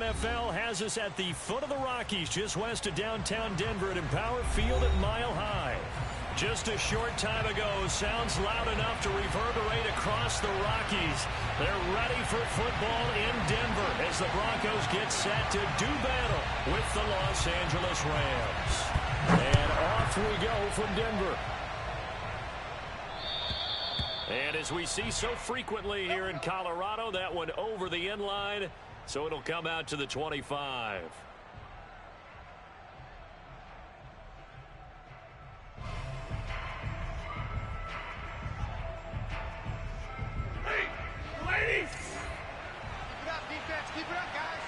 NFL has us at the foot of the Rockies, just west of downtown Denver at Empower Field at Mile High. Just a short time ago, sounds loud enough to reverberate across the Rockies. They're ready for football in Denver as the Broncos get set to do battle with the Los Angeles Rams. And off we go from Denver. And as we see so frequently here in Colorado, that one over the end line, so it'll come out to the 25. Ladies! Keep it up, defense. Keep it up, guys.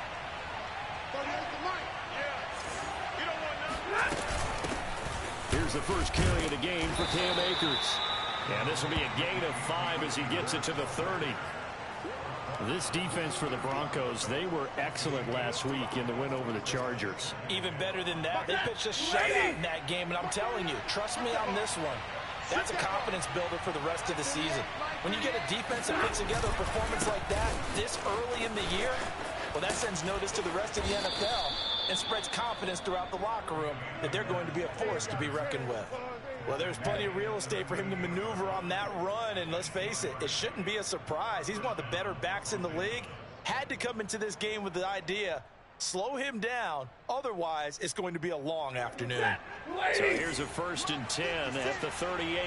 38 to Mike. Yeah. You don't want nothing. Here's the first carry of the game for Cam Akers. And this will be a gain of 5 as he gets it to the 30. This defense for the Broncos, they were excellent last week in the win over the Chargers. Even better than that, they pitched a shutout in that game, and I'm telling you, trust me on this one. That's a confidence builder for the rest of the season. When you get a defense that puts together a performance like that this early in the year, well, that sends notice to the rest of the NFL and spreads confidence throughout the locker room that they're going to be a force to be reckoned with. Well, there's plenty of real estate for him to maneuver on that run, and let's face it, it shouldn't be a surprise. He's one of the better backs in the league. Had to come into this game with the idea, slow him down, otherwise it's going to be a long afternoon. So here's a 1st and 10 at the 38.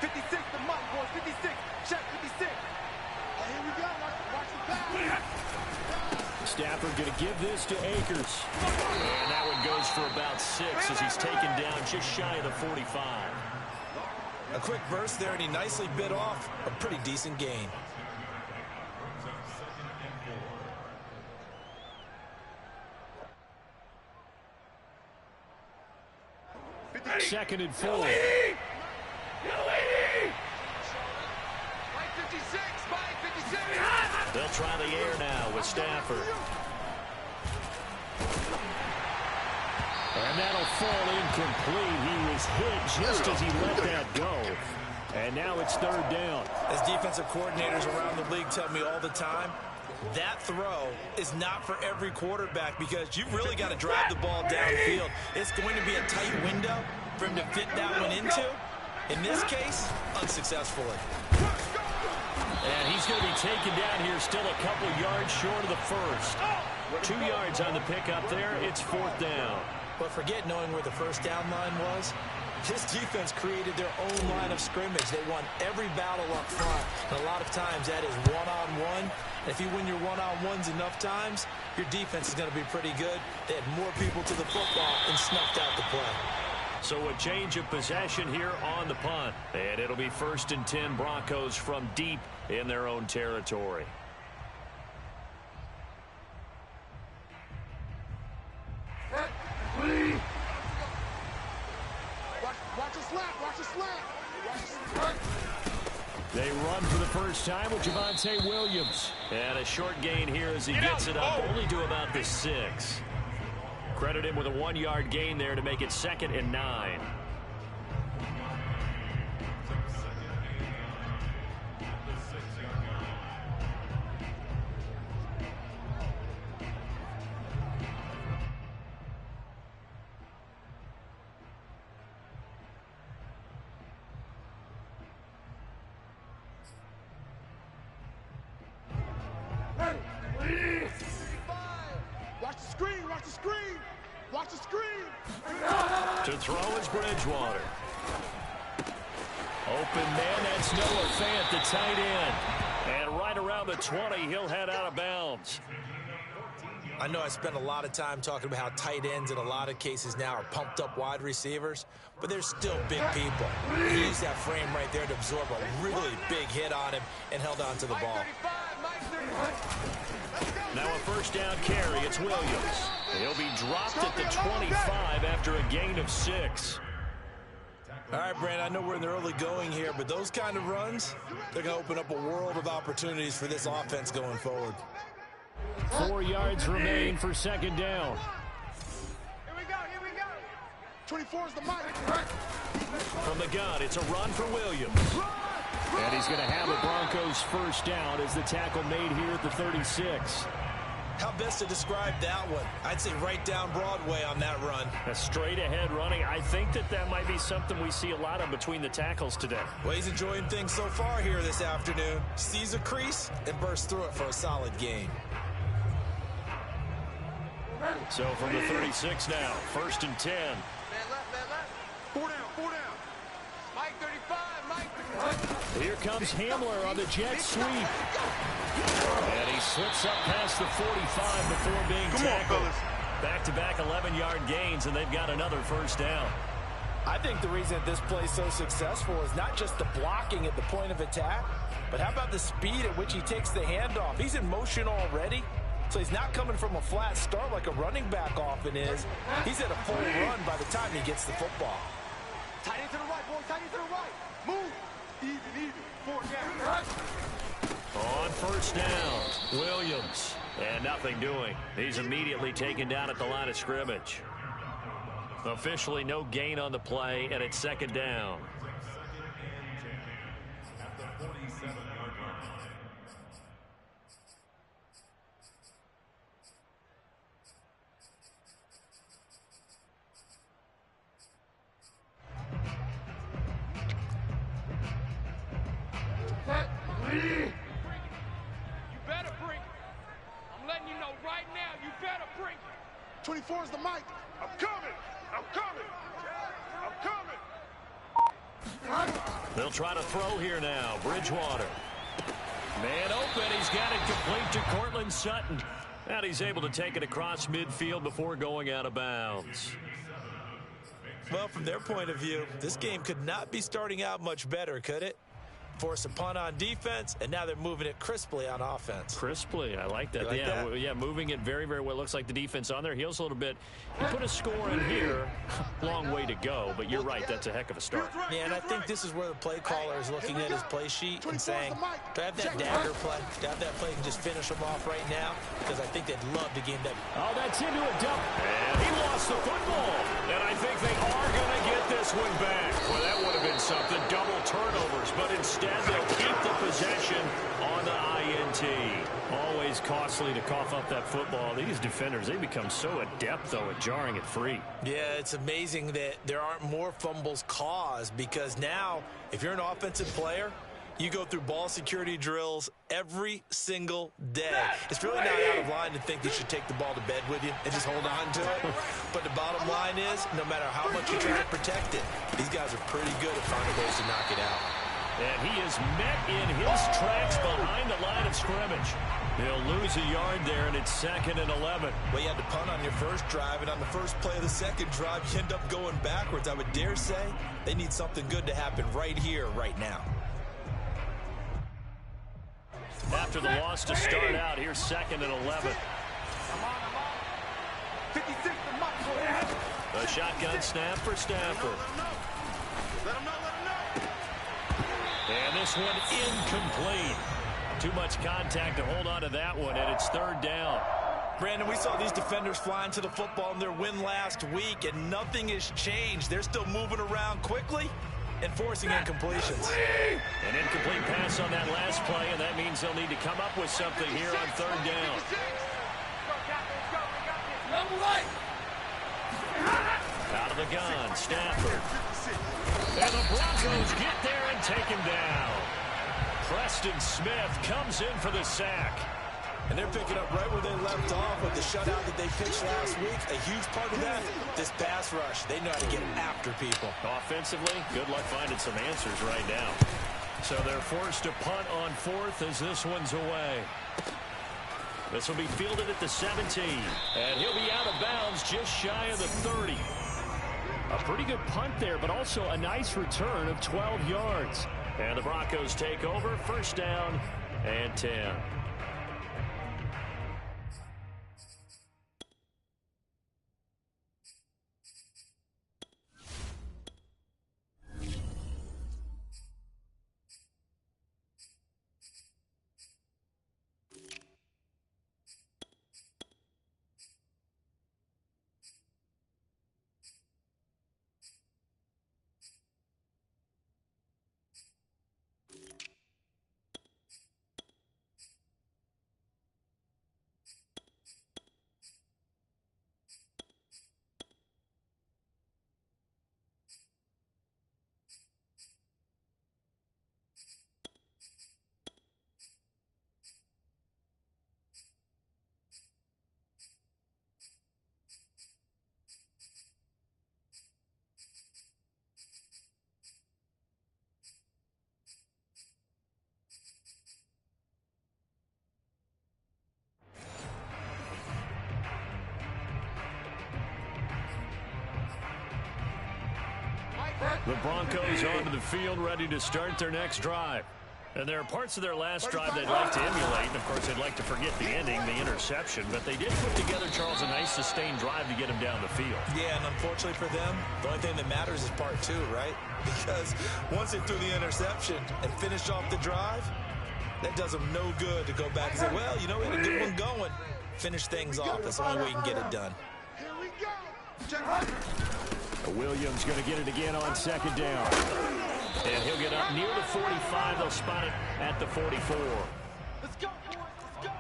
56 to Mike, boys. 56. Check 56. Here we go. Watch the back. Stafford going to give this to Akers. And that one goes for about 6 as he's taken down just shy of the 45. A quick burst there, and he nicely bit off a pretty decent gain. Second and 4. Mike 56. Mike 56. They'll try the air now with Stafford. And that'll fall incomplete. He was hit just as he let that go. And now it's 3rd down. As defensive coordinators around the league tell me all the time, that throw is not for every quarterback because you've really got to drive the ball downfield. It's going to be a tight window for him to fit that one into. In this case, unsuccessfully. And he's going to be taken down here still a couple yards short of the first. 2 yards on the pickup there. It's 4th down. But forget knowing where the first down line was. This defense created their own line of scrimmage. They won every battle up front. And a lot of times that is one-on-one. And if you win your one-on-ones enough times, your defense is going to be pretty good. They had more people to the football and snuffed out the play. So a change of possession here on the punt. And it'll be 1st and 10 Broncos from deep in their own territory. Watch the slap. Watch the slap. They run for the first time with Javonte Williams. And a short gain here as he gets it up only to about the 6. Credit him with a 1-yard gain there to make it 2nd and 9. Watch the screen. Watch the screen. Watch the screen. To throw is Bridgewater. Open man, that's Noah Fant, the tight end. And right around the 20, he'll head out of bounds. I know I spent a lot of time talking about how tight ends in a lot of cases now are pumped up wide receivers, but they're still big people. He used that frame right there to absorb a really big hit on him and held on to the ball. Now a first down carry, it's Williams. He'll be dropped at the 25 after a gain of 6. All right, Brand, I know we're in the early going here, but those kind of runs, they're going to open up a world of opportunities for this offense going forward. 4 yards remain for 2nd down. Here we go. 24 is the mic. From the gun, it's a run for Williams. And he's going to have a Broncos first down as the tackle made here at the 36. How best to describe that one? I'd say right down Broadway on that run. A straight ahead running. I think that might be something we see a lot of between the tackles today. Well, he's enjoying things so far here this afternoon. Sees a crease and bursts through it for a solid gain. So from the 36 now, 1st and 10. Man left. 4 down. Mike 35, Mike 35. Here comes Hamler on the jet sweep. And he slips up past the 45 before being tackled. Back-to-back 11-yard gains, and they've got another 1st down. I think the reason that this play is so successful is not just the blocking at the point of attack, but how about the speed at which he takes the handoff? He's in motion already, so he's not coming from a flat start like a running back often is. He's at a full run by the time he gets the football. Tight end to the right, boys. Tight end to the right. Move. Even. 4 down. On 1st down, Williams. And nothing doing. He's immediately taken down at the line of scrimmage. Officially no gain on the play, and it's 2nd down. You better bring it. I'm letting you know right now, you better bring it. 24 is the mic. I'm coming. They'll try to throw here now. Bridgewater. Man open. He's got it complete to Cortland Sutton. And he's able to take it across midfield before going out of bounds. Well, from their point of view, this game could not be starting out much better, could it? Force a punt on defense, and now they're moving it crisply on offense. Crisply, I like that. You like that? Yeah, moving it very, very well. Looks like the defense on their heels a little bit. You put a score in here, long way to go, but you're right, that's a heck of a start. Yeah, and I think this is where the play caller is looking at his play sheet and saying, do I have that dagger play? Do I have that play and just finish them off right now? Because I think they'd love to game that. Oh, that's into a dump. And he lost the football. And I think they are going to get this one back. Well, that would have been something. Double turnovers, but instead they'll keep the possession on the INT. Always costly to cough up that football. These defenders, they become so adept, though, at jarring it free. Yeah, it's amazing that there aren't more fumbles caused, because now, if you're an offensive player, you go through ball security drills every single day. It's really not out of line to think you should take the ball to bed with you and just hold on to it. But the bottom line is, no matter how much you try to protect it, these guys are pretty good at finding ways to knock it out. And he is met in his tracks behind the line of scrimmage. He'll lose a yard there, and it's 2nd and 11. Well, you had to punt on your first drive, and on the first play of the second drive, you end up going backwards. I would dare say they need something good to happen right here, right now. After the loss to start out, here's 2nd and 11. 56 to Mike. A shotgun snap for Stafford. Let him know. And this one incomplete. Too much contact to hold on to that one, and it's 3rd down. Brandon, we saw these defenders flying to the football in their win last week, and nothing has changed. They're still moving around quickly and forcing incompletions. An incomplete pass on that last play, and that means they'll need to come up with something here on 3rd down. Out of the gun, Stafford. And the Broncos get there and take him down. Preston Smith comes in for the sack. And they're picking up right where they left off with the shutout that they pitched last week. A huge part of that, this pass rush. They know how to get after people. Offensively, good luck finding some answers right now. So they're forced to punt on 4th as this one's away. This will be fielded at the 17. And he'll be out of bounds just shy of the 30. A pretty good punt there, but also a nice return of 12 yards. And the Broncos take over, 1st down and 10. The Broncos onto the field, ready to start their next drive. And there are parts of their last drive they'd like to emulate. And, of course, they'd like to forget the ending, the interception. But they did put together, Charles, a nice sustained drive to get them down the field. Yeah, and unfortunately for them, the only thing that matters is part two, right? Because once they threw the interception and finished off the drive, that does them no good to go back and say, well, you know, we had a good one going. Finish things off. That's the only way you can get it done. Here we go. Williams going to get it again on second down. And he'll get up near the 45. They'll spot it at the 44. Let's go, boys. Let's go.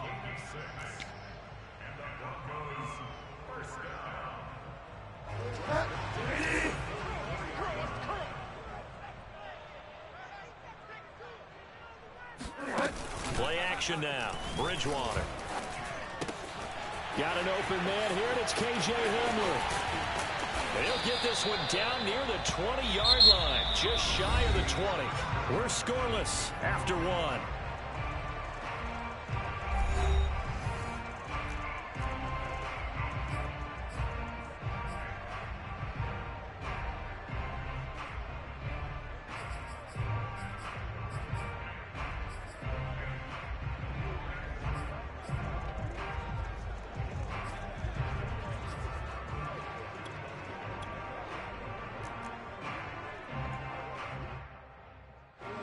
Play action now. Bridgewater. Got an open man here, and it's K.J. Hamler. He'll get this one down near the 20-yard line, just shy of the 20. We're scoreless after one.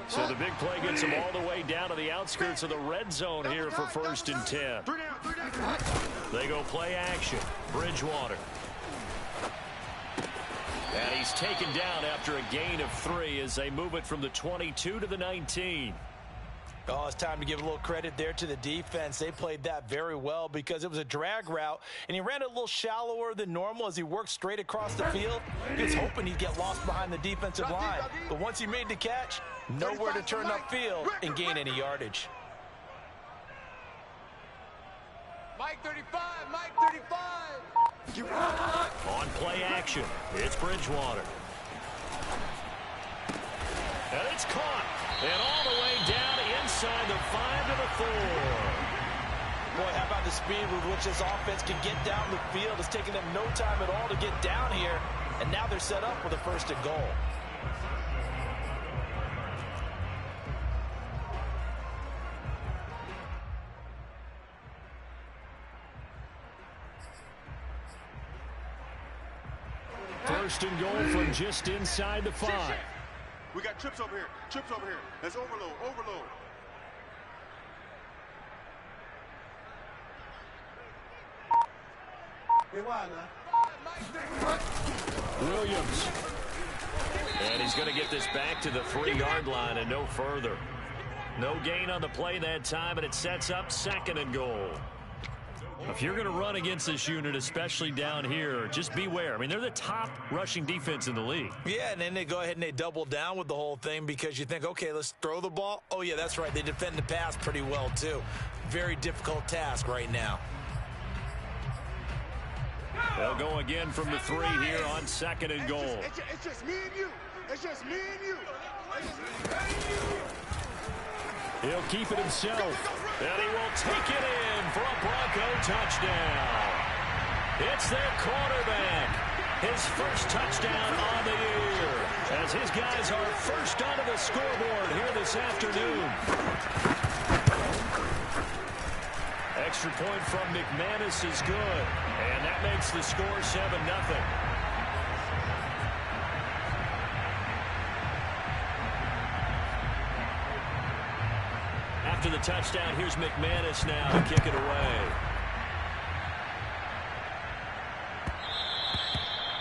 So the big play gets them all the way down to the outskirts of the red zone here for 1st and 10. They go play action. Bridgewater. And he's taken down after a gain of 3 as they move it from the 22 to the 19. Oh, it's time to give a little credit there to the defense. They played that very well because it was a drag route, and he ran it a little shallower than normal as he worked straight across the field. He was hoping he'd get lost behind the defensive line. But once he made the catch, nowhere to turn upfield and gain any yardage. Mike 35, Mike 35. On play action, it's Bridgewater. And it's caught. And all the way down inside the 5 to the 4. Boy, how about the speed with which this offense can get down the field? It's taken them no time at all to get down here. And now they're set up with a 1st and goal. First and goal from just inside the 5. We got trips over here. Trips over here. Let's overload. Overload. Williams. And he's going to get this back to the 3-yard line and no further. No gain on the play that time, and it sets up 2nd and goal. If you're going to run against this unit, especially down here, just beware. I mean, they're the top rushing defense in the league. Yeah, and then they go ahead and they double down with the whole thing because you think, okay, let's throw the ball. Oh, yeah, that's right. They defend the pass pretty well, too. Very difficult task right now. They'll go again from the 3 here on 2nd and goal. It's just me and you. It's just me and you. He'll keep it himself, and he will take it in for a Bronco touchdown. It's their quarterback. His first touchdown on the year, as his guys are first onto the scoreboard here this afternoon. Extra point from McManus is good, and that makes the score 7-0. After the touchdown, here's McManus now to kick it away.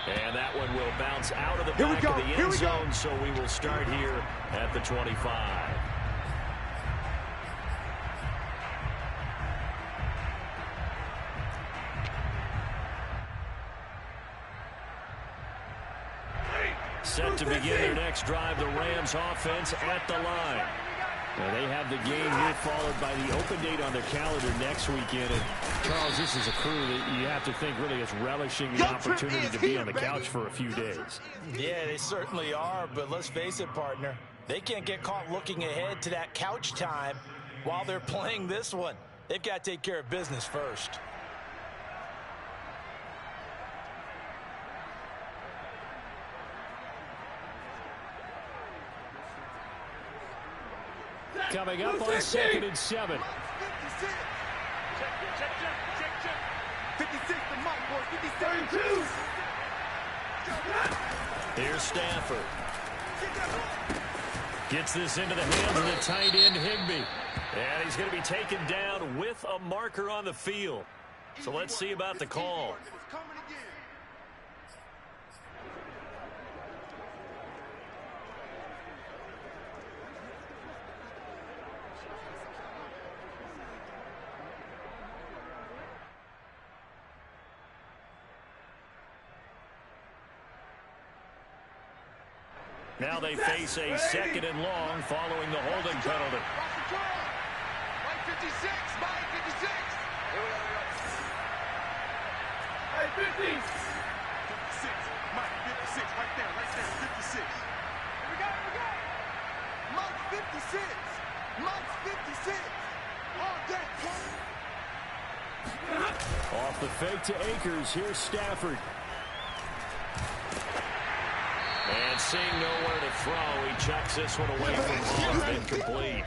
And that one will bounce out of the back of the end zone, so we will start here at the 25. Set to begin their next drive, the Rams offense at the line. Now they have the game here followed by the open date on their calendar next weekend. And Charles, this is a crew that you have to think really is relishing the opportunity to be on the couch for a few days. Yeah, they certainly are, but let's face it, partner. They can't get caught looking ahead to that couch time while they're playing this one. They've got to take care of business first. Coming up on 2nd and 7. 56 to Mike, boys. 57. Here's Stafford. Gets this into the hands of the tight end, Higbee. And he's going to be taken down with a marker on the field. So let's see about the call. Now they face a 2nd and long following the holding penalty. Mike 56, Mike 56. Hey, 50. 56, Mike 56, right there, 56. We got it. Mike 56. Mike 56. On deck, Off the fake to Akers, here's Stafford. And seeing nowhere to throw, he chucks this one away from home, incomplete.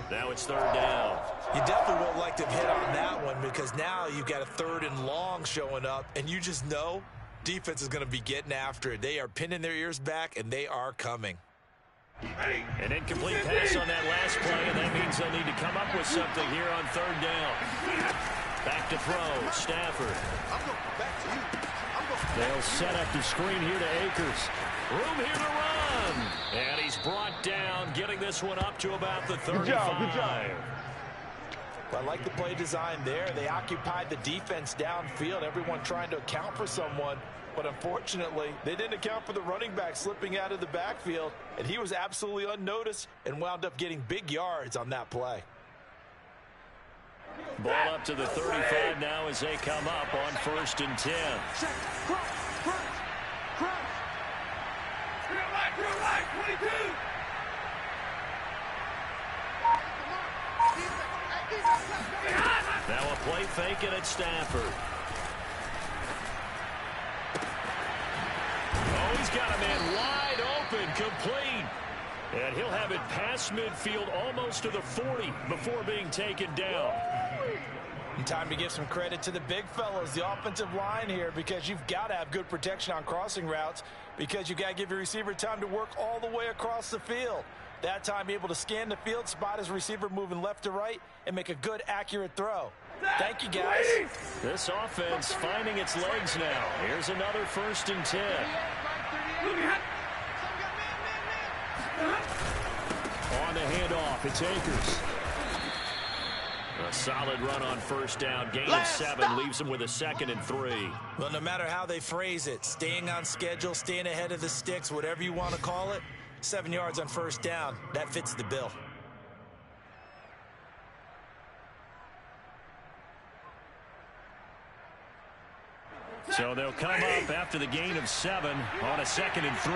Now it's 3rd down. You definitely won't like to hit on that one because now you've got a 3rd and long showing up, and you just know defense is going to be getting after it. They are pinning their ears back, and they are coming. An incomplete pass on that last play, and that means they'll need to come up with something here on 3rd down. Back to throw, Stafford. They'll set up the screen here to Akers. Room here to run. And he's brought down, getting this one up to about the 35. Good job. Well, I like the play design there. They occupied the defense downfield, everyone trying to account for someone. But unfortunately, they didn't account for the running back slipping out of the backfield. And he was absolutely unnoticed and wound up getting big yards on that play. Ball up to the 35 now as they come up on 1st and 10. Real light, 22. Now a play fake it at Stafford. Oh, he's got a man wide open, complete. And he'll have it past midfield almost to the 40 before being taken down. And time to give some credit to the big fellows, the offensive line here, because you've got to have good protection on crossing routes because you've got to give your receiver time to work all the way across the field. That time, be able to scan the field, spot his receiver moving left to right, and make a good, accurate throw. Thank you, guys. This offense finding its legs now. Here's another 1st and 10. On the handoff, it's Akers. A solid run on 1st down. Gain of 7 leaves them with a 2nd and 3. Well, no matter how they phrase it, staying on schedule, staying ahead of the sticks, whatever you want to call it, 7 yards on 1st down, that fits the bill. So they'll come up after the gain of 7 on a 2nd and 3.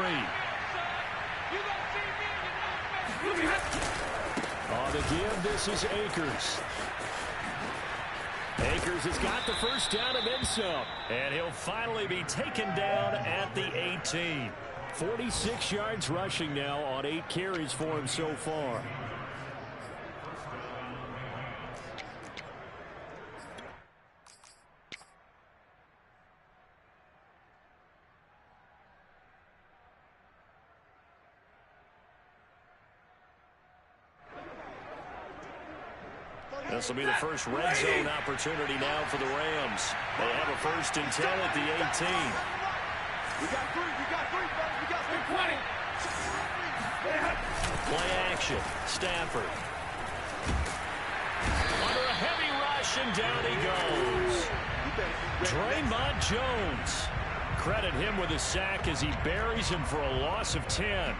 On the give, this is Akers. Akers has got the 1st down and then some. And he'll finally be taken down at the 18. 46 yards rushing now on 8 carries for him so far. This will be the first red zone opportunity now for the Rams. They have a 1st and 10 at the 18. We got 3, fellas. We got 20. Play action. Stafford. Under a heavy rush, and down he goes. Draymond Jones. Credit him with a sack as he buries him for a loss of 10.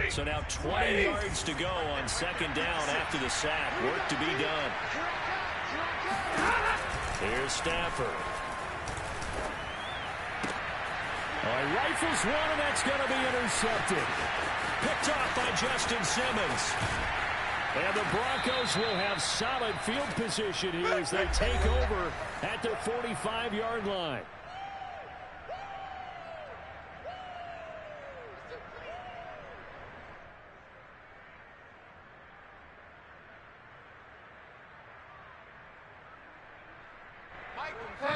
So now 20 yards to go on 2nd down after the sack. Work to be done. Here's Stafford. Rifles one, and that's going to be intercepted. Picked off by Justin Simmons. And the Broncos will have solid field position here as they take over at their 45-yard line.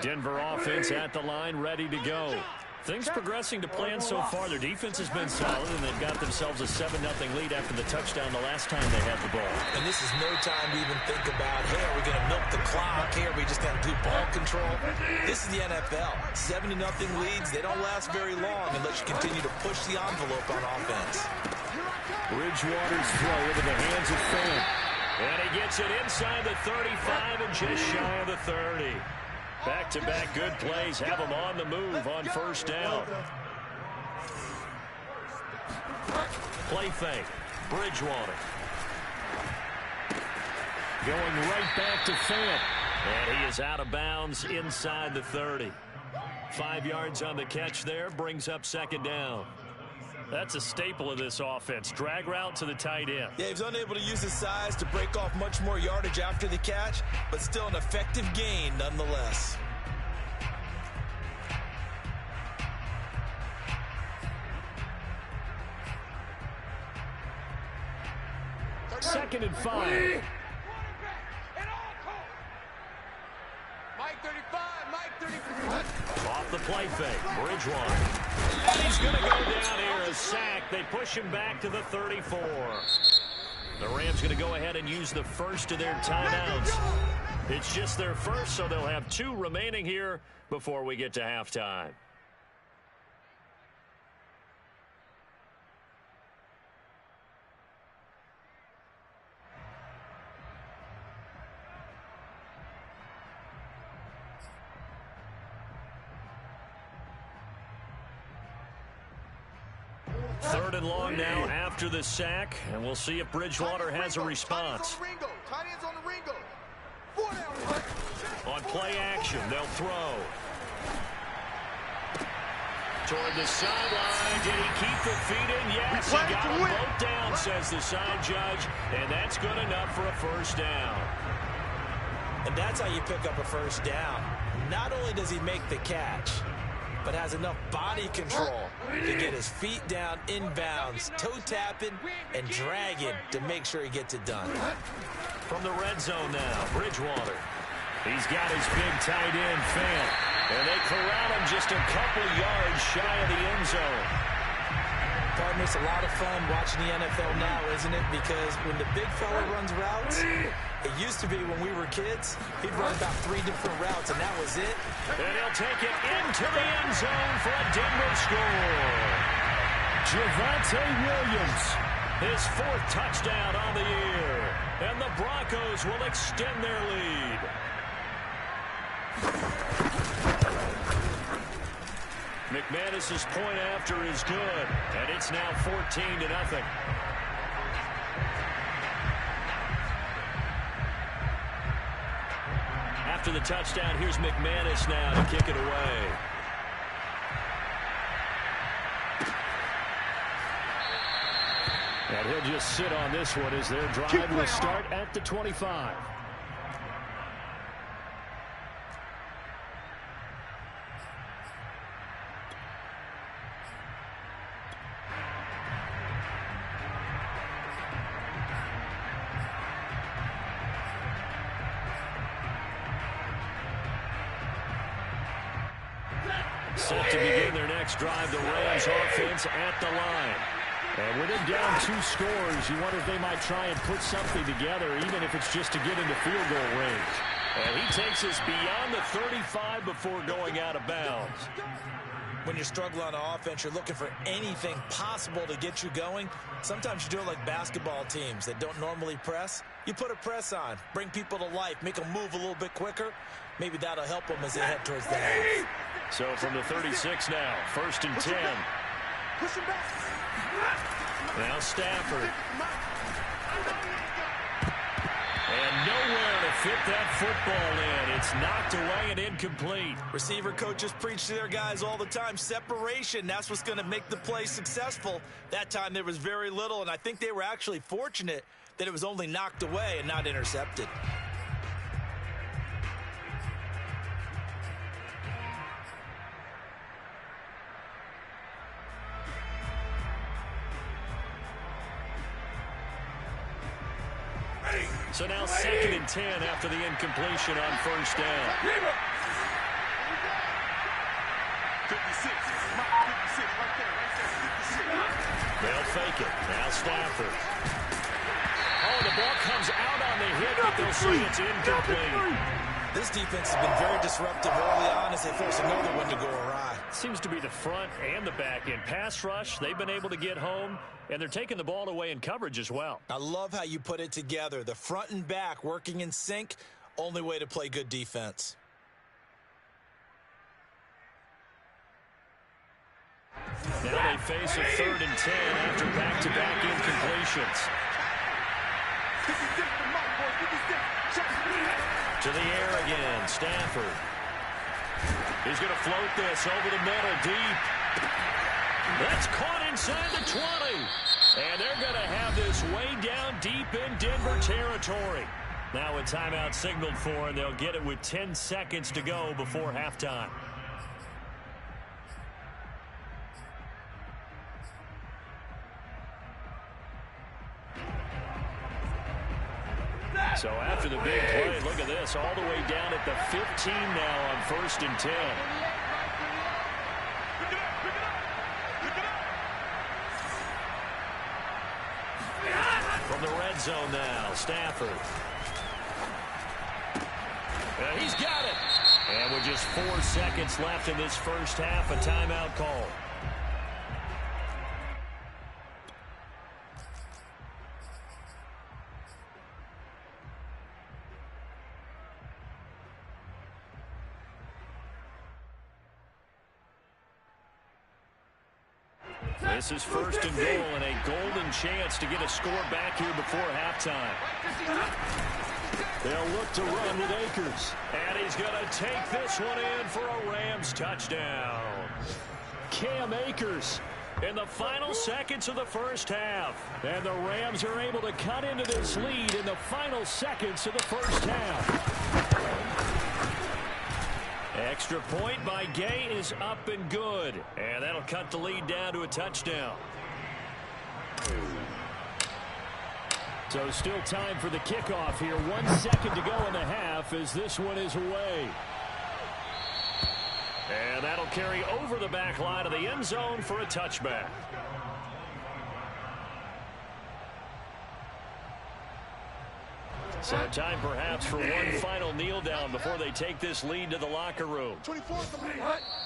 Denver offense at the line, ready to go. Things progressing to plan so far. Their defense has been solid, and they've got themselves a 7-0 lead after the touchdown the last time they had the ball. And this is no time to even think about, hey, are we going to milk the clock? Hey, are we just going to do ball control? This is the NFL. 7-0 leads, they don't last very long unless you continue to push the envelope on offense. Bridgewater's throw into the hands of Fant. And he gets it inside the 35 and just shy of the 30. Back-to-back good plays have them on the move on first down. Play fake. Bridgewater. Going right back to Fant. And he is out of bounds inside the 30. 5 yards on the catch there. Brings up second down. That's a staple of this offense. Drag route to the tight end. Yeah, he's unable to use his size to break off much more yardage after the catch, but still an effective gain nonetheless. Second and 5. Mike 35, Mike 35. Off the play fake, Bridgewater. And he's going to go down here, a sack. They push him back to the 34. The Rams going to go ahead and use the first of their timeouts. It's just their first, so they'll have 2 remaining here before we get to halftime. Third and long now after the sack, and we'll see if Bridgewater has a response. On play action, they'll throw. Toward the sideline. Did he keep the feet in? Yes, he got them both down, says the side judge, and that's good enough for a first down. And that's how you pick up a first down. Not only does he make the catch, but has enough body control to get his feet down inbounds, toe tapping, and dragging to make sure he gets it done. From the red zone now, Bridgewater. He's got his big tight end, Fant. And they corral him just a couple yards shy of the end zone. Partner, it's a lot of fun watching the NFL now, isn't it? Because when the big fella runs routes, it used to be when we were kids, he'd run about 3 different routes, and that was it. And he'll take it into the end zone for a Denver score. Javonte Williams, his 4th touchdown on the year. And the Broncos will extend their lead. McManus's point after is good, and it's now 14-0. After the touchdown, here's McManus now to kick it away. And he'll just sit on this one as their drive will start at the 25. Set to begin their next drive, the Rams offense at the line. And with them down 2 scores, you wonder if they might try and put something together, even if it's just to get into field goal range. And he takes us beyond the 35 before going out of bounds. When you struggle on offense, you're looking for anything possible to get you going. Sometimes you do it like basketball teams that don't normally press. You put a press on, bring people to life, make them move a little bit quicker. Maybe that'll help them as they head towards the half. So from the 36 now, 1st and 10. Now Stafford. And nowhere to fit that football in. It's knocked away and incomplete. Receiver coaches preach to their guys all the time. Separation, that's what's going to make the play successful. That time there was very little, and I think they were actually fortunate that it was only knocked away and not intercepted. So now 2nd and 10 after the incompletion on first down. 56. 56 right there. Right there. 56. They'll fake it. Now Stafford. Oh, the ball comes out on the hit, but they'll say it's incomplete. This defense has been very disruptive early on as they force another one to go awry. Seems to be the front and the back end. Pass rush, they've been able to get home, and they're taking the ball away in coverage as well. I love how you put it together. The front and back working in sync, only way to play good defense. Now they face a 3rd and 10 after back-to-back incompletions. 56 to Mike, boys. 56. To the air again, Stafford. He's going to float this over the middle, deep. That's caught inside the 20. And they're going to have this way down deep in Denver territory. Now a timeout signaled for, and they'll get it with 10 seconds to go before halftime. So after the big play, look at this, all the way down at the 15 now on 1st and 10. From the red zone now, Stafford. He's got it. And with just 4 seconds left in this first half, a timeout call. This is 1st and goal and a golden chance to get a score back here before halftime. They'll look to run with Akers. And he's going to take this one in for a Rams touchdown. Cam Akers in the final seconds of the first half. And the Rams are able to cut into this lead in the final seconds of the first half. Extra point by Gay is up and good. And that'll cut the lead down to a touchdown. So still time for the kickoff here. 1 second to go in the half as this one is away. And that'll carry over the back line of the end zone for a touchback. So time perhaps for one final kneel down before they take this lead to the locker room. 24.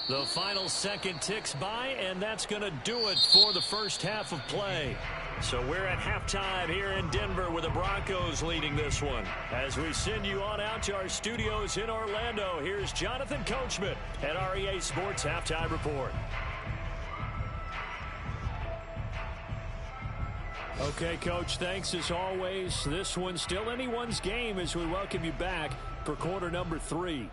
The final second ticks by, and that's going to do it for the first half of play. So we're at halftime here in Denver with the Broncos leading this one. As we send you on out to our studios in Orlando, here's Jonathan Coachman at REA Sports Halftime Report. Okay, Coach, thanks as always. This one's still anyone's game as we welcome you back for quarter number 3.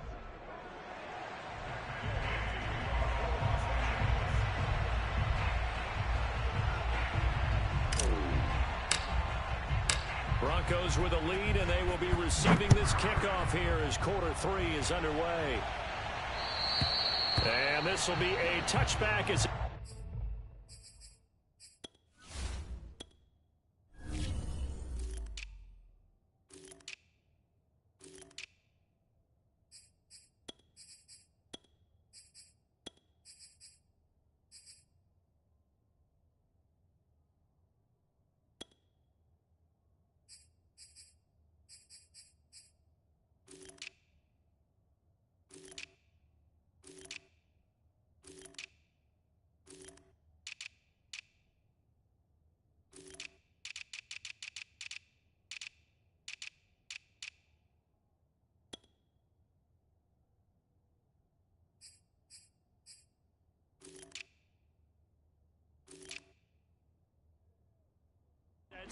Broncos with a lead, and they will be receiving this kickoff here as quarter 3 is underway. And this will be a touchback as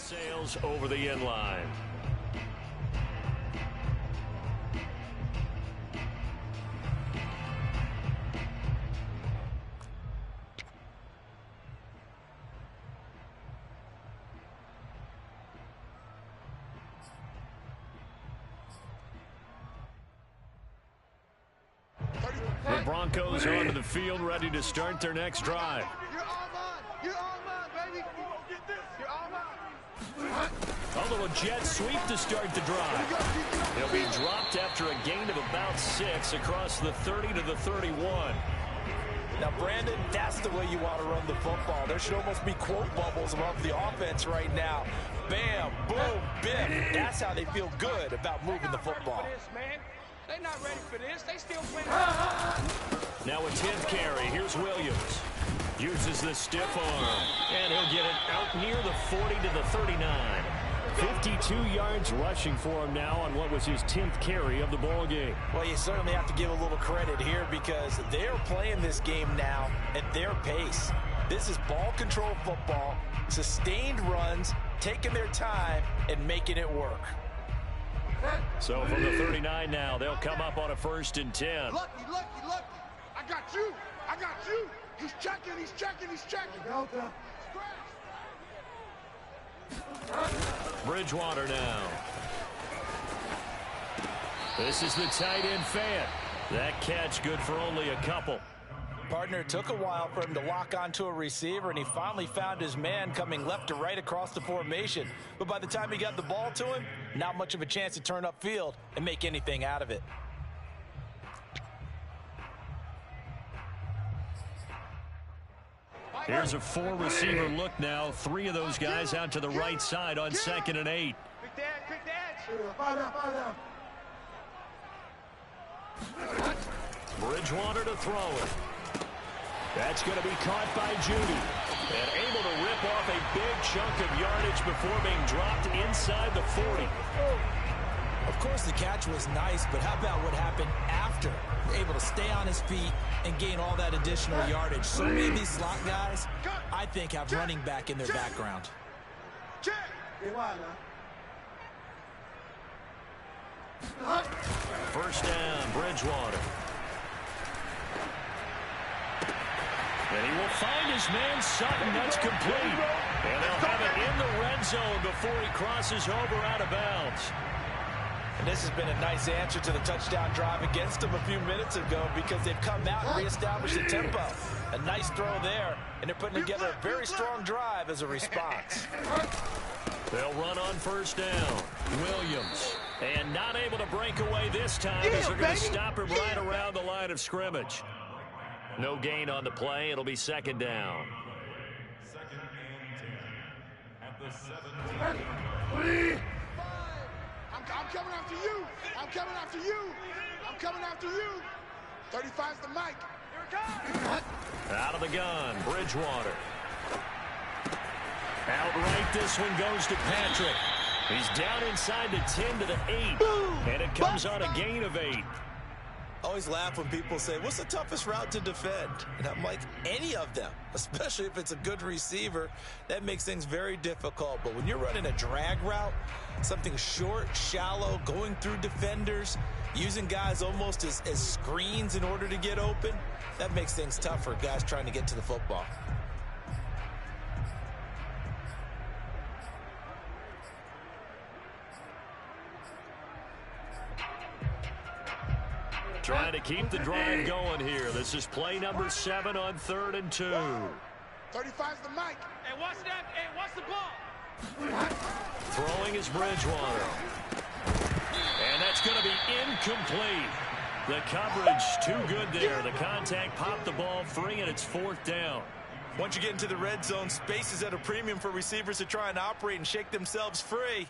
sails over the end line. Broncos onto the field, ready to start their next drive. You're all mine. You're all mine, baby. You're all mine. A little jet sweep to start the drive. He'll be dropped after a gain of about 6 across the 30 to the 31. Now, Brandon, that's the way you want to run the football. There should almost be quote bubbles above the offense right now. Bam, boom, biff. That's how they feel good about moving the football. They're not ready for this. They still playing. Now a 10th carry. Here's Williams. Uses the stiff arm. And he'll get it out near the 40 to the 39. 52 yards rushing for him now on what was his 10th carry of the ball game. Well, you certainly have to give a little credit here because they're playing this game now at their pace. This is ball control football, sustained runs, taking their time and making it work. So from the 39 now, they'll come up on a 1st and 10. Lucky. I got you. He's checking. Delta. Bridgewater now. This is the tight end Fant. That catch good for only a couple. Partner, it took a while for him to lock onto a receiver, and he finally found his man coming left to right across the formation. But by the time he got the ball to him, not much of a chance to turn upfield and make anything out of it. Here's a 4-receiver look now. 3 of those guys out to the right side on 2nd and 8. Quick dad. Bridgewater to throw it. That's going to be caught by Judy. And able to rip off a big chunk of yardage before being dropped inside the 40. Of course, the catch was nice, but how about what happened after? Able to stay on his feet and gain all that additional yardage. So many of these slot guys, I think, have running back in their background. First down, Bridgewater. And he will find his man Sutton. That's complete. And they'll have it in the red zone before he crosses over out of bounds. And this has been a nice answer to the touchdown drive against them a few minutes ago because they've come out and reestablished the tempo. A nice throw there, and they're putting together a very strong drive as a response. They'll run on first down. Williams. And not able to break away this time as they're going to stop him right around the line of scrimmage. No gain on the play. It'll be 2nd down. 2nd and 10 at the 7. I'm coming after you. 35's the mic. Here it comes. Out of the gun, Bridgewater. Outright, this one goes to Patrick. He's down inside the 10 to the 8. And it comes on a gain of 8. Always laugh when people say, what's the toughest route to defend? And I'm like, any of them, especially if it's a good receiver. That makes things very difficult. But when you're running a drag route, something short, shallow, going through defenders, using guys almost as screens in order to get open, that makes things tough for guys trying to get to the football. Trying to keep the drive going here. This is play number 7 on 3rd and 2. 35's the mic. Hey, watch that. Hey, watch the ball. Throwing is Bridgewater. And that's going to be incomplete. The coverage too good there. The contact popped the ball free, and it's 4th down. Once you get into the red zone, space is at a premium for receivers to try and operate and shake themselves free.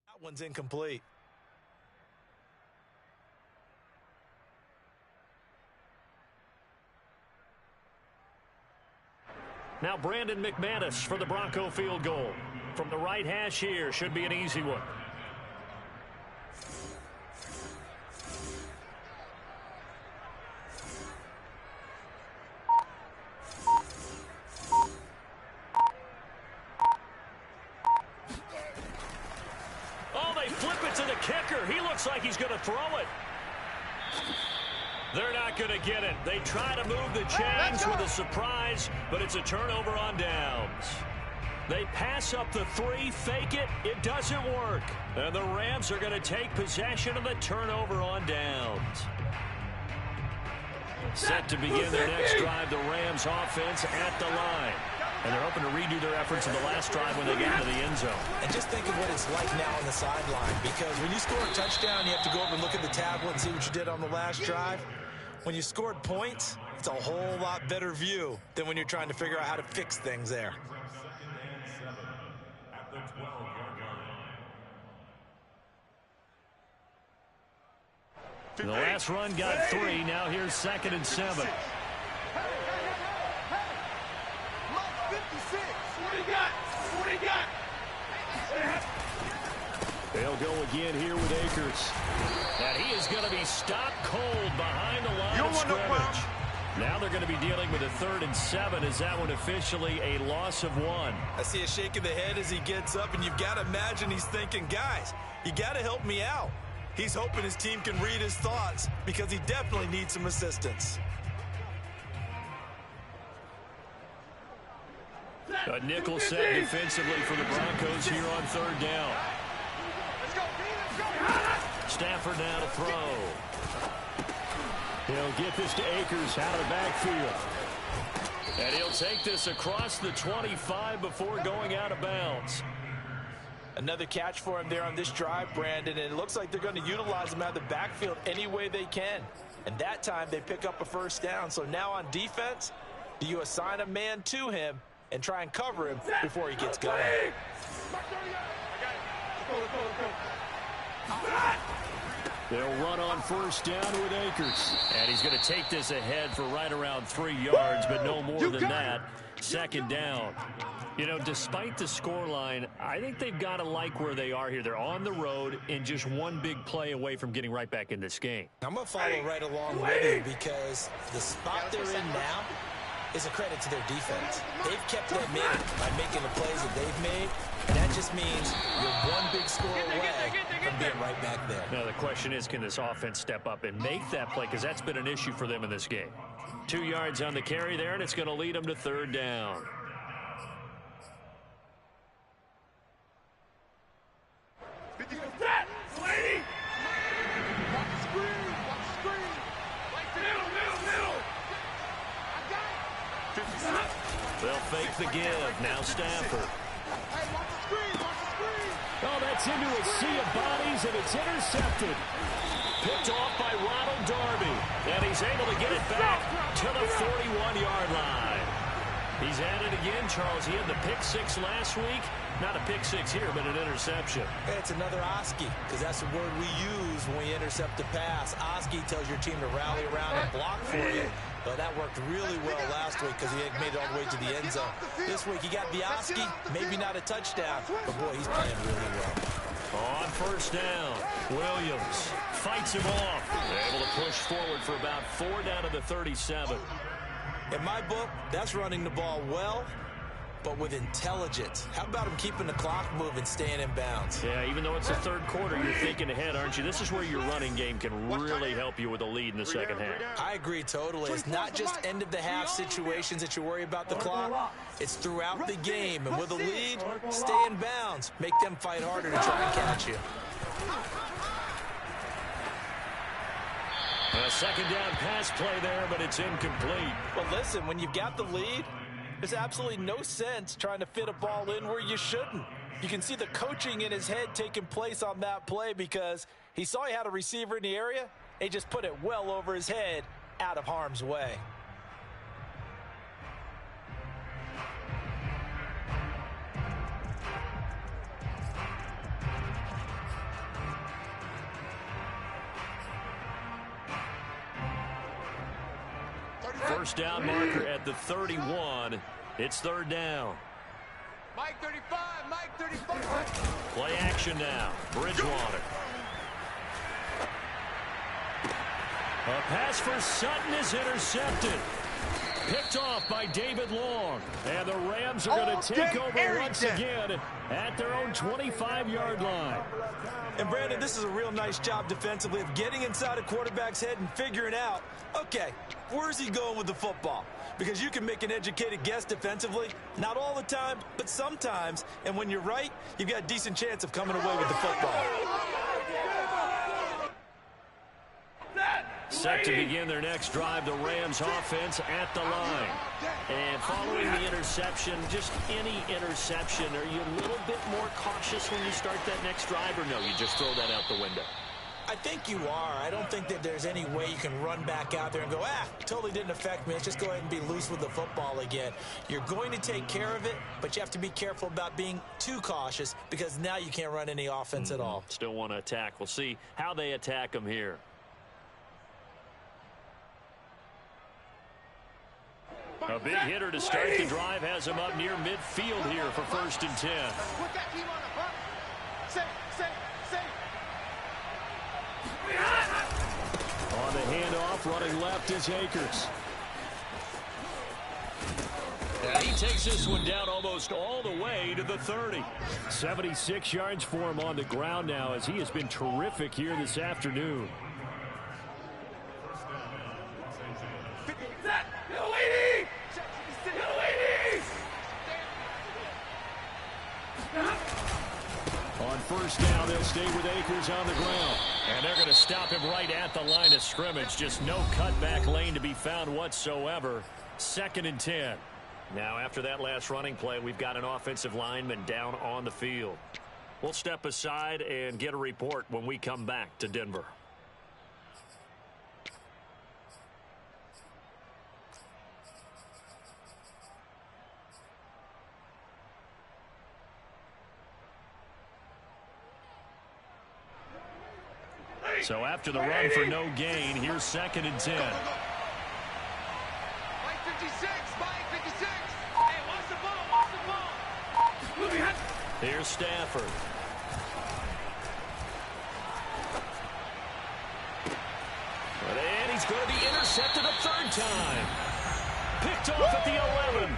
That one's incomplete. Now Brandon McManus for the Bronco field goal. From the right hash here, should be an easy one. Oh, they flip it to the kicker. He looks like he's going to throw it. They're not going to get it. They try to move the chains with a surprise, but it's a turnover on downs. They pass up the 3, fake it. It doesn't work. And the Rams are going to take possession of the turnover on downs. Set to begin their next drive, the Rams offense at the line. And they're hoping to redo their efforts in the last drive when they get into the end zone. And just think of what it's like now on the sideline, because when you score a touchdown, you have to go over and look at the tablet and see what you did on the last drive. When you scored points, it's a whole lot better view than when you're trying to figure out how to fix things there. The last run got 3. Now here's 2nd and 7. They'll go again here with Akers. And he is going to be stopped cold behind the line of scrimmage. Now they're going to be dealing with a 3rd and 7. Is that one officially a loss of 1? I see a shake of the head as he gets up, and you've got to imagine he's thinking, guys, you got to help me out. He's hoping his team can read his thoughts because he definitely needs some assistance. A nickel set defensively for the Broncos here on 3rd down. Stafford now to throw. He'll get this to Akers out of the backfield. And he'll take this across the 25 before going out of bounds. Another catch for him there on this drive, Brandon, and it looks like they're going to utilize him out of the backfield any way they can. And that time they pick up a 1st down. So now on defense, do you assign a man to him and try and cover him before he gets going? They'll run on 1st down with Akers. And he's going to take this ahead for right around 3 yards, but no more than that. 2nd down. You know, despite the scoreline, I think they've got to like where they are here. They're on the road and just one big play away from getting right back in this game. I'm going to follow right along with you because the spot they're in now is a credit to their defense. They've kept them in by making the plays that they've made, and that just means you're one big score away from being right back there. Now the question is, can this offense step up and make that play, because that's been an issue for them in this game. 2 yards on the carry there, and it's going to lead them to 3rd down. They'll fake the give. Now Stafford. Oh, that's into a sea of bodies, and it's intercepted. Picked off by Ronald Darby. And he's able to get it back to the 41-yard line. He's at it again, Charles. He had the pick 6 last week. Not a pick 6 here, but an interception. It's another Oski, because that's the word we use when we intercept a pass. Oski tells your team to rally around and block for you. But that worked really well last week because he had made it all the way to the end zone. This week he got the Oski, maybe not a touchdown, but boy, he's playing really well. On 1st down, Williams fights him off. They're able to push forward for about 4 down to the 37. In my book, that's running the ball well, but with intelligence. How about him keeping the clock moving, staying in bounds? Yeah, even though it's the 3rd quarter, you're thinking ahead, aren't you? This is where your running game can really help you with a lead in the 2nd half. I agree totally. It's not just end-of-the-half situations that you worry about the clock. It's throughout the game. And with a lead, stay in bounds. Make them fight harder to try and catch you. A 2nd down pass play there, but it's incomplete. Well, listen, when you've got the lead, there's absolutely no sense trying to fit a ball in where you shouldn't. You can see the coaching in his head taking place on that play because he saw he had a receiver in the area, and he just put it well over his head out of harm's way. First down marker at the 31. It's 3rd down. Mike 35, Mike 35. Play action now. Bridgewater. A pass for Sutton is intercepted. Picked off by David Long. And the Rams are going to take over once again at their own 25-yard line. And, Brandon, this is a real nice job defensively of getting inside a quarterback's head and figuring out, okay, where's he going with the football? Because you can make an educated guess defensively, not all the time, but sometimes. And when you're right, you've got a decent chance of coming away with the football. Set to begin their next drive, the Rams offense at the line. And following the interception, just any interception, are you a little bit more cautious when you start that next drive, or no, you just throw that out the window? I think you are. I don't think that there's any way you can run back out there and go, totally didn't affect me. Let's just go ahead and be loose with the football again. You're going to take care of it, but you have to be careful about being too cautious because now you can't run any offense at all. Still want to attack. We'll see how they attack them here. A big hitter to start the drive has him up near midfield here for 1st and 10. Put that team on the bump. Safe. On the handoff, running left is Akers. And he takes this one down almost all the way to the 30. 76 yards for him on the ground now as he has been terrific here this afternoon. On 1st down, they'll stay with Akers on the ground. And they're going to stop him right at the line of scrimmage. Just no cutback lane to be found whatsoever. 2nd and 10. Now, after that last running play, we've got an offensive lineman down on the field. We'll step aside and get a report when we come back to Denver. So after the run for no gain, here's 2nd and 10. Mike 56, Mike 56. Hey, watch the ball. Here's Stafford. And he's going to be intercepted a 3rd time. Picked off at the 11.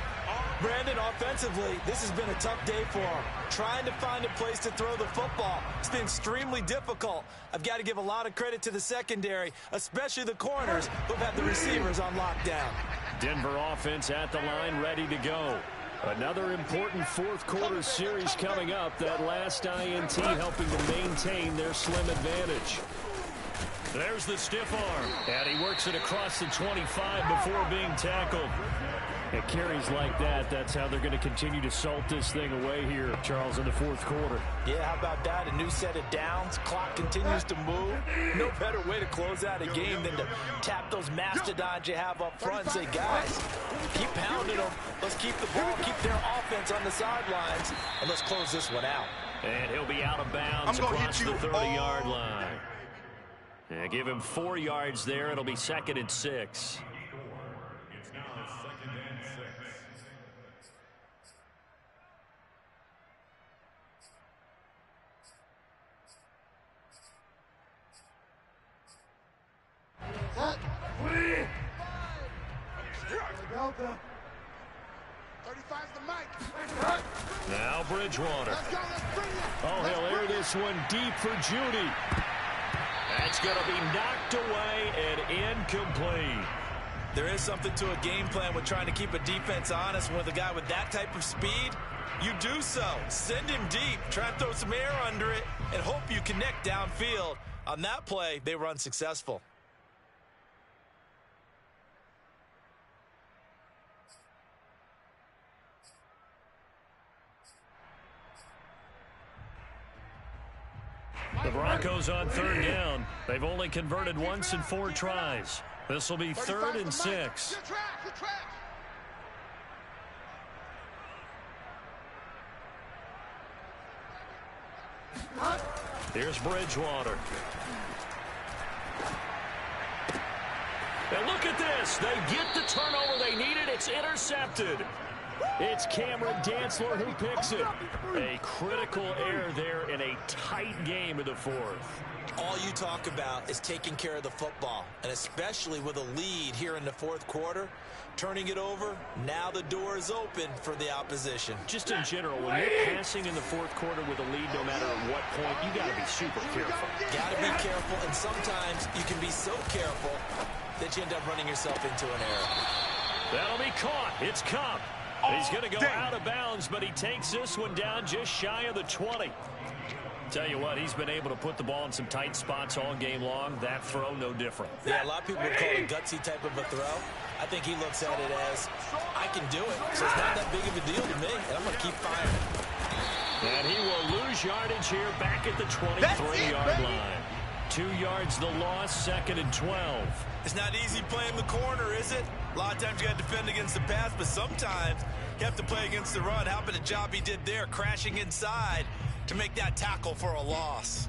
Brandon, offensively, this has been a tough day for him. Trying to find a place to throw the football. It's been extremely difficult. I've got to give a lot of credit to the secondary, especially the corners who've had the receivers on lockdown. Denver offense at the line, ready to go. Another important 4th quarter series coming up. That last INT helping to maintain their slim advantage. There's the stiff arm. And he works it across the 25 before being tackled. It carries like that. That's how they're going to continue to salt this thing away here, Charles, in the 4th quarter. Yeah, how about that? A new set of downs. Clock continues to move. No better way to close out a game than to tap those mastodons you have up front and say, guys, keep pounding them. Let's keep the ball, keep their offense on the sidelines, and let's close this one out. And he'll be out of bounds across the 30-yard line. And give him 4 yards there. It'll be 2nd and 6. It's now 2nd and 6. Delta. 35's the mic. Now Bridgewater. Let's go, let's bring it. Oh, he'll air this one deep for Judy. That's going to be knocked away and incomplete. There is something to a game plan with trying to keep a defense honest. With a guy with that type of speed, you do so. Send him deep, try and throw some air under it, and hope you connect downfield. On that play, they were unsuccessful. The Broncos on 3rd down. They've only converted once in 4 tries. This will be 3rd and 6. Good track, good track. Here's Bridgewater. And look at this. They get the turnover they needed. It's intercepted. It's Cameron Dantzler who picks it. A critical error there in a tight game in the fourth. All you talk about is taking care of the football, and especially with a lead here in the fourth quarter, turning it over, now the door is open for the opposition. Just in general, when you're passing in the fourth quarter with a lead, no matter at what point, you got to be super careful. Got to be careful, and sometimes you can be so careful that you end up running yourself into an error. That'll be caught. It's Cup. He's going to go out of bounds, but he takes this one down just shy of the 20. Tell you what, he's been able to put the ball in some tight spots all game long. That throw, no different. Yeah, a lot of people would call it a gutsy type of a throw. I think he looks at it as, I can do it, so it's not that big of a deal to me, and I'm going to keep firing. And he will lose yardage here back at the 23-yard line. 2 yards the loss, 2nd and 12. It's not easy playing the corner, is it? A lot of times you got to defend against the pass, but sometimes you have to play against the run. How about the job he did there, crashing inside to make that tackle for a loss?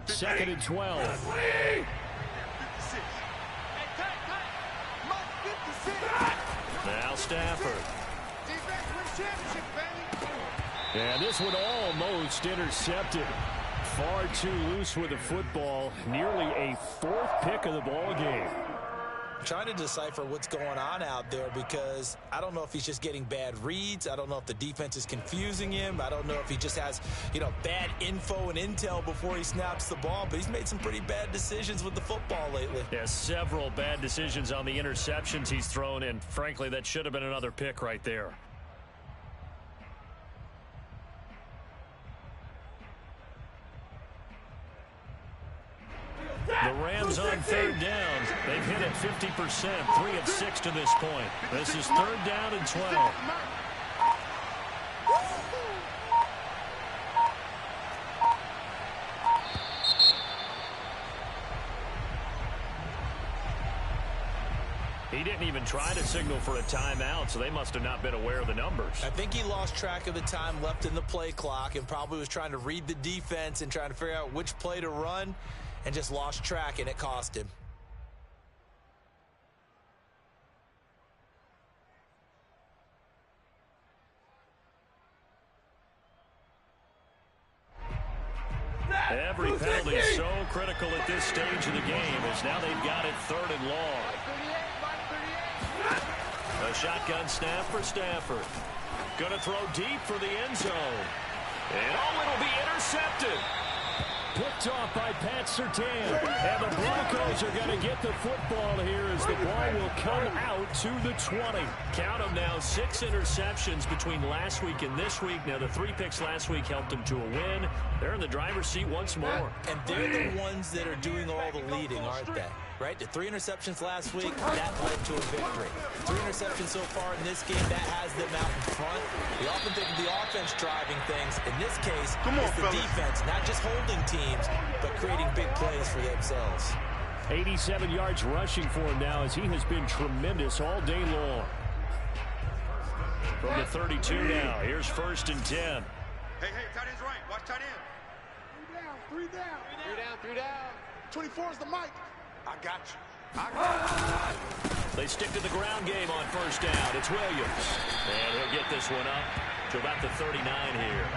Second and 12. Now Stafford. And this one almost intercepted. Far too loose with the football. Nearly a 4th pick of the ball game. Trying to decipher what's going on out there, because I don't know if he's just getting bad reads. I don't know if the defense is confusing him. I don't know if he just has, bad info and intel before he snaps the ball. But he's made some pretty bad decisions with the football lately. Yeah, several bad decisions on the interceptions he's thrown, and frankly, that should have been another pick right there. The Rams on 3rd down. They've hit it 50%, 3 of 6 to this point. This is 3rd down and 12. He didn't even try to signal for a timeout, so they must have not been aware of the numbers. I think he lost track of the time left in the play clock and probably was trying to read the defense and trying to figure out which play to run, and just lost track, and it cost him. Every penalty is so critical at this stage of the game, as now they've got it 3rd and long. A shotgun snap for Stafford. Going to throw deep for the end zone. And it'll be intercepted. Picked off by Pat Surtain. And the Broncos are going to get the football here as the ball will come out to the 20. Count them now, 6 interceptions between last week and this week. Now, the 3 picks last week helped them to a win. They're in the driver's seat once more. And they're the ones that are doing all the leading, aren't they? Right? The 3 interceptions last week, that led to a victory. 3 interceptions so far in this game, that has them out in front. We often think of the offense driving things. In this case, it's the defense, not just holding teams, but creating big plays for themselves. 87 yards rushing for him now, as he has been tremendous all day long. From the 32 now, here's 1st and 10. Hey, tight end's right. Watch tight end. 3 down. 3 down. 24 is the mic. I got you. They stick to the ground game on 1st down. It's Williams. And he'll get this one up to about the 39 here.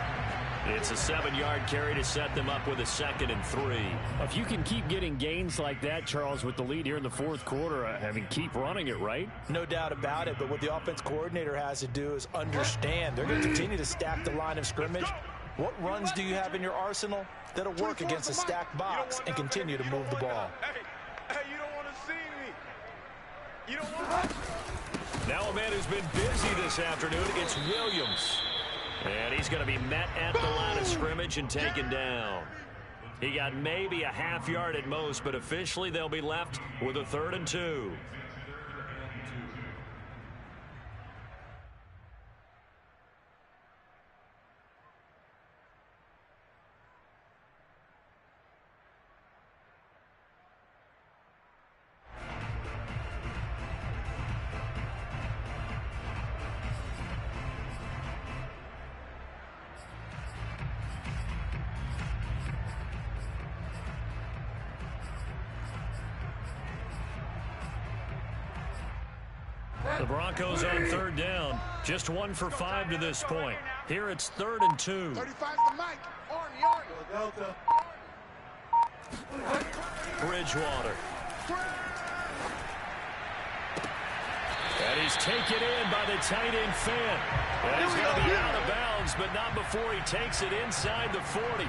It's a 7-yard carry to set them up with a 2nd and 3. If you can keep getting gains like that, Charles, with the lead here in the fourth quarter, keep running it, right? No doubt about it, but what the offense coordinator has to do is understand they're going to continue to stack the line of scrimmage. What runs do you have in your arsenal that'll work against a stacked box and continue to move the ball? Hey, you don't want to see me. You don't want to. Now a man who's been busy this afternoon, it's Williams. And he's going to be met at the line of scrimmage and taken down. He got maybe a half yard at most, but officially they'll be left with a 3rd and 2. The Broncos on third down. Just 1 for 5 to this point. Here it's 3rd and 2. 35's the mic. Delta. Bridgewater. And he's taken in by the tight end Fant. And he's going to be out of bounds, but not before he takes it inside the 40.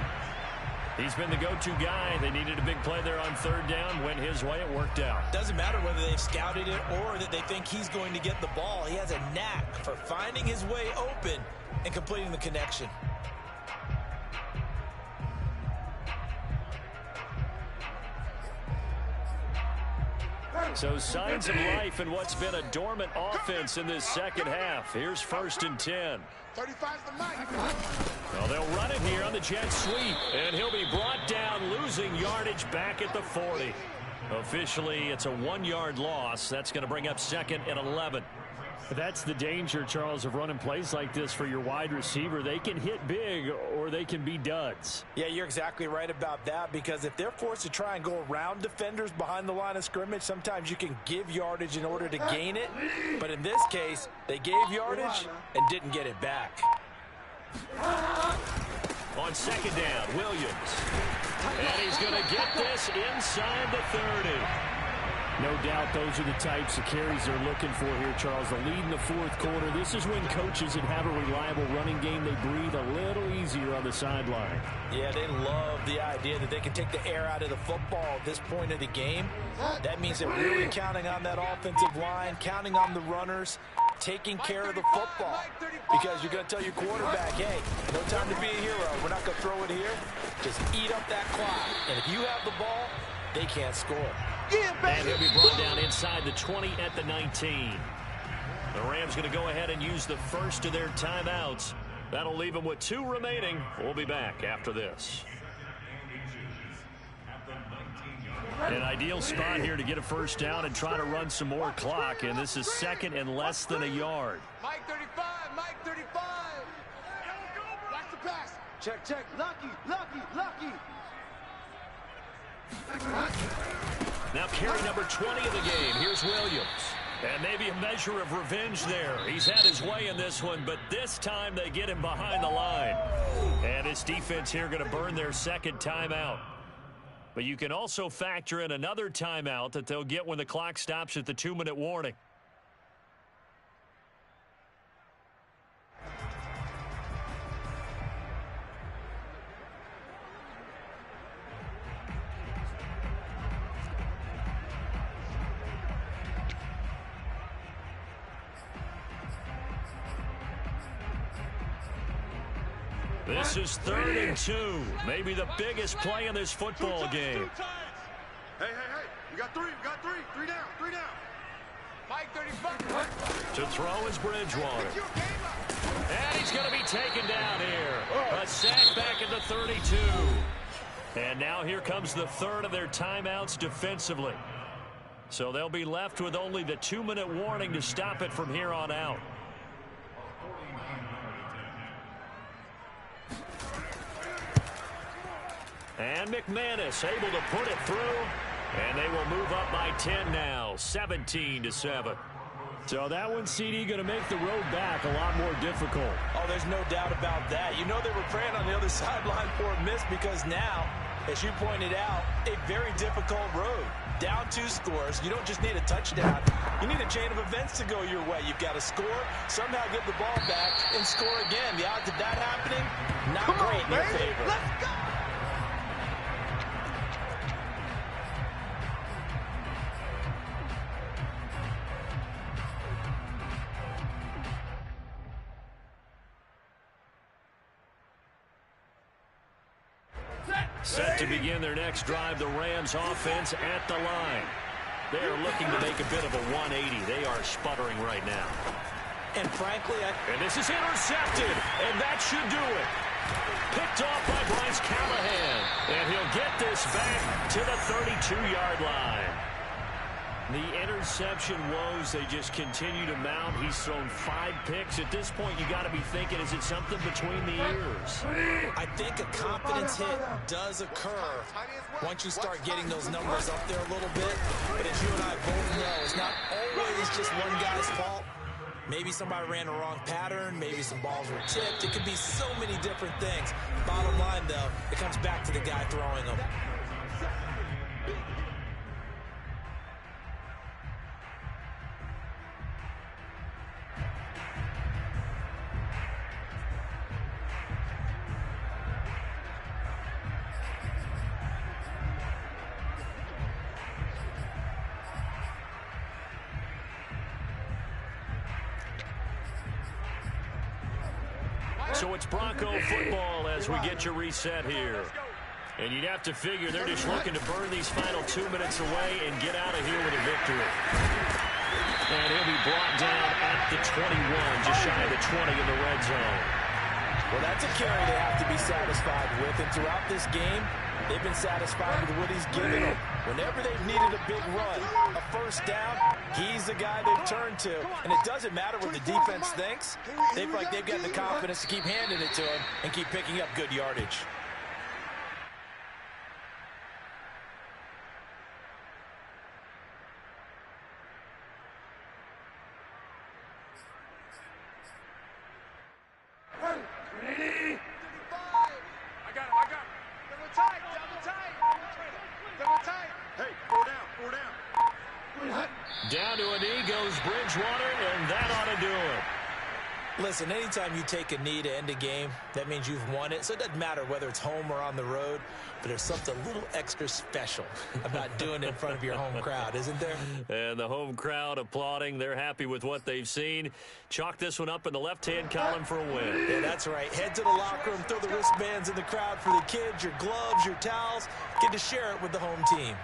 He's been the go-to guy. They needed a big play there on third down. Went his way. It worked out. Doesn't matter whether they've scouted it or that they think he's going to get the ball. He has a knack for finding his way open and completing the connection. So signs of life in what's been a dormant offense in this second half. Here's 1st and 10. 35's the mic. Well, they'll run it here on the jet sweep, and he'll be brought down, losing yardage back at the 40. Officially, it's a 1-yard loss. That's going to bring up 2nd and 11. That's the danger, Charles, of running plays like this for your wide receiver. They can hit big or they can be duds. Yeah, you're exactly right about that, because if they're forced to try and go around defenders behind the line of scrimmage, sometimes you can give yardage in order to gain it. But in this case, they gave yardage and didn't get it back. On 2nd down, Williams. And he's going to get this inside the 30. No doubt those are the types of carries they're looking for here, Charles. The lead in the 4th quarter. This is when coaches that have a reliable running game, they breathe a little easier on the sideline. Yeah, they love the idea that they can take the air out of the football at this point of the game. That means they're really counting on that offensive line, counting on the runners, taking care of the football. Because you're going to tell your quarterback, hey, no time to be a hero. We're not going to throw it here. Just eat up that clock. And if you have the ball, they can't score. And he'll be brought down inside the 20 at the 19. The Rams going to go ahead and use the first of their timeouts. That'll leave them with 2 remaining. We'll be back after this. An ideal spot here to get a first down and try to run some more clock. And this is 2nd and less than a yard. Mike 35. Mike 35. Watch the pass. Check. Lucky. Now carry number 20 of the game. Here's Williams. And maybe a measure of revenge there. He's had his way in this one, but this time they get him behind the line. And his defense here going to burn their 2nd timeout. But you can also factor in another timeout that they'll get when the clock stops at the 2-minute warning. This is 3rd and 2. Maybe the biggest play in this football game. Hey. We got 3. 3 down. Mike 35. To throw is Bridgewater. And he's going to be taken down here. A sack back at the 32. And now here comes the 3rd of their timeouts defensively. So they'll be left with only the 2-minute warning to stop it from here on out. And McManus able to put it through. And they will move up by 10 now, 17-7. So that one, CD, going to make the road back a lot more difficult. Oh, there's no doubt about that. You know they were praying on the other sideline for a miss, because now, as you pointed out, a very difficult road. Down 2 scores. You don't just need a touchdown. You need a chain of events to go your way. You've got to score, somehow get the ball back, and score again. The odds of that happening, not great in your favor. Let's go. Set to begin their next drive, the Rams offense at the line. They are looking to make a bit of a 180. They are sputtering right now. And frankly, and this is intercepted, and that should do it. Picked off by Bryce Callahan, and he'll get this back to the 32-yard line. The interception woes, they just continue to mount. He's thrown 5 picks. At this point, you got to be thinking, is it something between the ears? I think a confidence hit does occur once you start getting those numbers up there a little bit. But as you and I both know, it's not always just one guy's fault. Maybe somebody ran the wrong pattern. Maybe some balls were tipped. It could be so many different things. Bottom line, though, it comes back to the guy throwing them. So it's Bronco football as we get you reset here. And you'd have to figure they're just looking to burn these final 2 minutes away and get out of here with a victory. And he'll be brought down at the 21, just shy of the 20 in the red zone. Well, that's a carry they have to be satisfied with. And throughout this game, they've been satisfied with what he's given them. Whenever they've needed a big run, a first down, he's the guy they've turned to. And it doesn't matter what the defense thinks. They feel like they've got the confidence to keep handing it to him and keep picking up good yardage. Down to a knee goes Bridgewater, and that ought to do it. Listen, anytime you take a knee to end a game, that means you've won it. So it doesn't matter whether it's home or on the road, but there's something a little extra special about doing it in front of your home crowd, isn't there? And the home crowd applauding. They're happy with what they've seen. Chalk this one up in the left-hand column for a win. Yeah, that's right. Head to the locker room, throw the wristbands in the crowd for the kids, your gloves, your towels. Get to share it with the home team.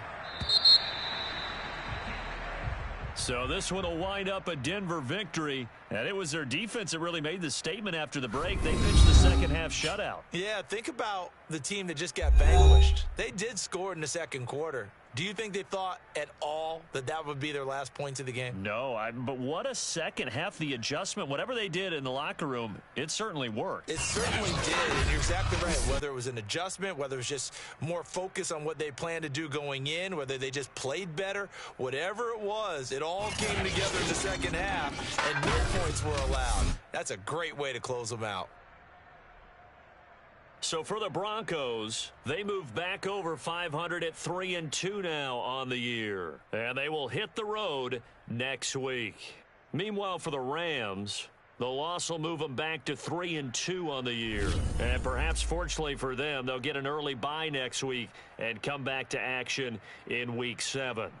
So this one will wind up a Denver victory. And it was their defense that really made the statement after the break. They pitched the second-half shutout. Yeah, think about the team that just got vanquished. They did score in the second quarter. Do you think they thought at all that that would be their last points of the game? No, but what a second half. The adjustment, whatever they did in the locker room, it certainly worked. It certainly did, and you're exactly right. Whether it was an adjustment, whether it was just more focus on what they planned to do going in, whether they just played better, whatever it was, it all came together in the second half, and no points were allowed. That's a great way to close them out. So for the Broncos, they move back over 500 at 3-2 now on the year. And they will hit the road next week. Meanwhile, for the Rams, the loss will move them back to 3-2 on the year. And perhaps fortunately for them, they'll get an early bye next week and come back to action in Week 7.